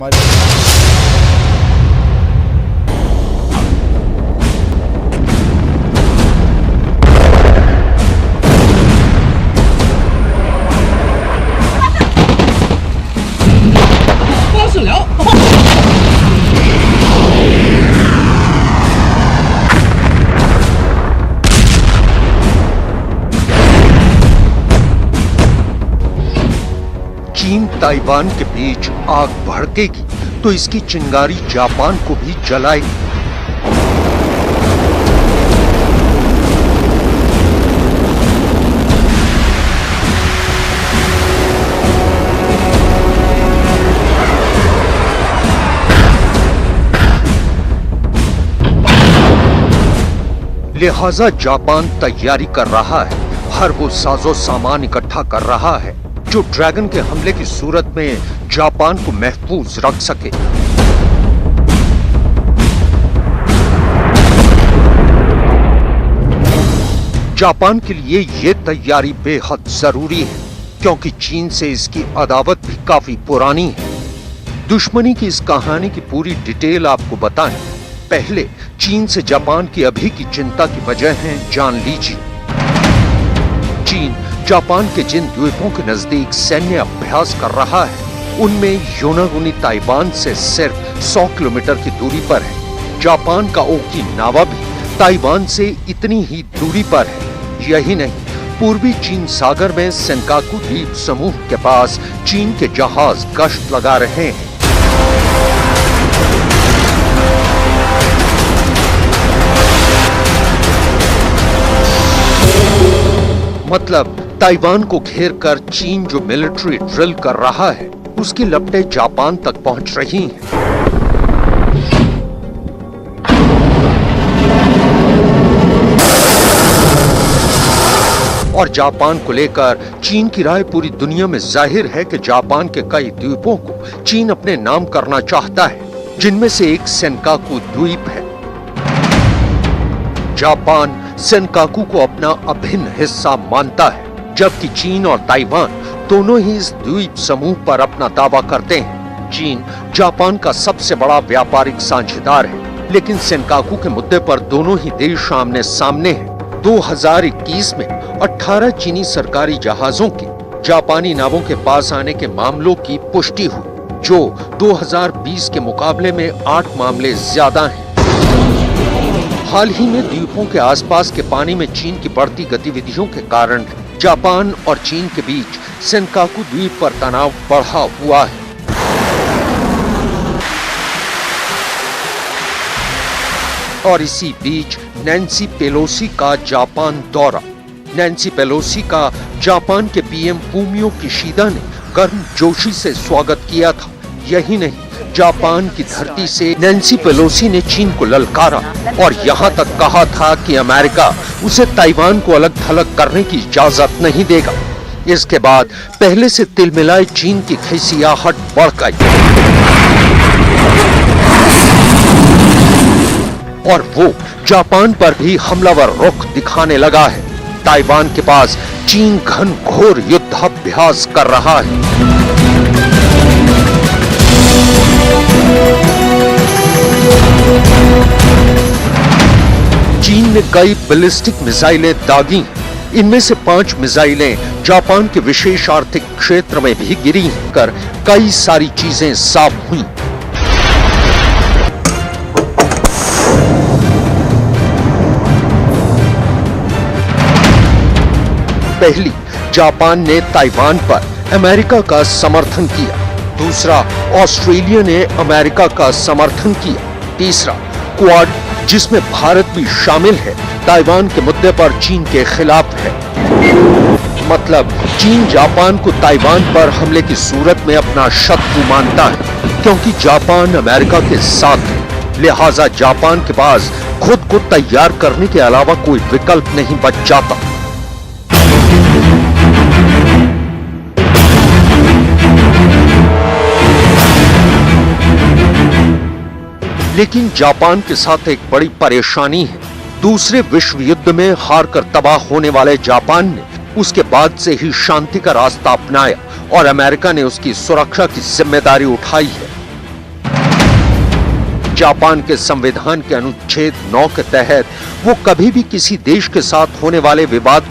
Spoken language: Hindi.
चीन ताइवान के बीच आग भड़केगी तो इसकी चिंगारी जापान को भी जलाएगी। लिहाजा जापान तैयारी कर रहा है, हर वो साजो सामान इकट्ठा कर रहा है जो ड्रैगन के हमले की सूरत में जापान को महफूज रख सके। जापान के लिए ये तैयारी बेहद जरूरी है क्योंकि चीन से इसकी अदावत भी काफी पुरानी है। दुश्मनी की इस कहानी की पूरी डिटेल आपको बताएं, पहले चीन से जापान की अभी की चिंता की वजह है जान लीजिए। चीन जापान के जिन द्वीपों के नजदीक सैन्य अभ्यास कर रहा है उनमें योनागुनी ताइवान से सिर्फ 100 किलोमीटर की दूरी पर है। जापान का ओकिनावा भी ताइवान से इतनी ही दूरी पर है। यही नहीं, पूर्वी चीन सागर में सेनकाकू द्वीप समूह के पास चीन के जहाज गश्त लगा रहे हैं। मतलब ताइवान को घेर कर चीन जो मिलिट्री ड्रिल कर रहा है उसकी लपटें जापान तक पहुंच रही हैं। और जापान को लेकर चीन की राय पूरी दुनिया में जाहिर है कि जापान के कई द्वीपों को चीन अपने नाम करना चाहता है, जिनमें से एक सेनकाकू द्वीप है। जापान सेनकाकू को अपना अभिन्न हिस्सा मानता है, जबकि चीन और ताइवान दोनों ही इस द्वीप समूह पर अपना दावा करते हैं। चीन जापान का सबसे बड़ा व्यापारिक साझेदार है, लेकिन सेनकाकू के मुद्दे पर दोनों ही देश आमने सामने हैं। 2021 में 18 चीनी सरकारी जहाजों के जापानी नावों के पास आने के मामलों की पुष्टि हुई, जो 2020 के मुकाबले में 8 मामले ज्यादा हैं। हाल ही में द्वीपों के आसपास के पानी में चीन की बढ़ती गतिविधियों के कारण जापान और चीन के बीच सेनकाकू द्वीप पर तनाव बढ़ा हुआ है। और इसी बीच नैन्सी पेलोसी का जापान दौरा। नैन्सी पेलोसी का जापान के पीएम फूमियो किशिदा ने गर्मजोशी से स्वागत किया था। यही नहीं, जापान की धरती से नैन्सी पेलोसी ने चीन को ललकारा और यहाँ तक कहा था कि अमेरिका उसे ताइवान को अलग थलग करने की इजाजत नहीं देगा। इसके बाद पहले से तिलमिलाए चीन की खिसियाहट बढ़ गई और वो जापान पर भी हमलावर रुख दिखाने लगा है। ताइवान के पास चीन घनघोर युद्धाभ्यास कर रहा है। चीन ने कई बैलिस्टिक मिसाइलें दागी। इनमें से 5 मिसाइलें जापान के विशेष आर्थिक क्षेत्र में भी गिरी कर कई सारी चीजें साफ हुई। पहली, जापान ने ताइवान पर अमेरिका का समर्थन किया। दूसरा, ऑस्ट्रेलिया ने अमेरिका का समर्थन किया। तीसरा, क्वाड, जिसमें भारत भी शामिल है, ताइवान के मुद्दे पर चीन के खिलाफ है। मतलब चीन जापान को ताइवान पर हमले की सूरत में अपना शत्रु मानता है, क्योंकि जापान अमेरिका के साथ है। लिहाजा जापान के पास खुद को तैयार करने के अलावा कोई विकल्प नहीं बच जाता। लेकिन जापान के साथ एक बड़ी परेशानी है। दूसरे विश्व युद्ध में हारकर तबाह होने वाले जापान ने उसके बाद से ही शांति का रास्ता अपनाया और अमेरिका ने उसकी सुरक्षा की जिम्मेदारी उठाई है। जापान के संविधान के अनुच्छेद 9 के तहत वो कभी भी किसी देश के साथ होने वाले विवाद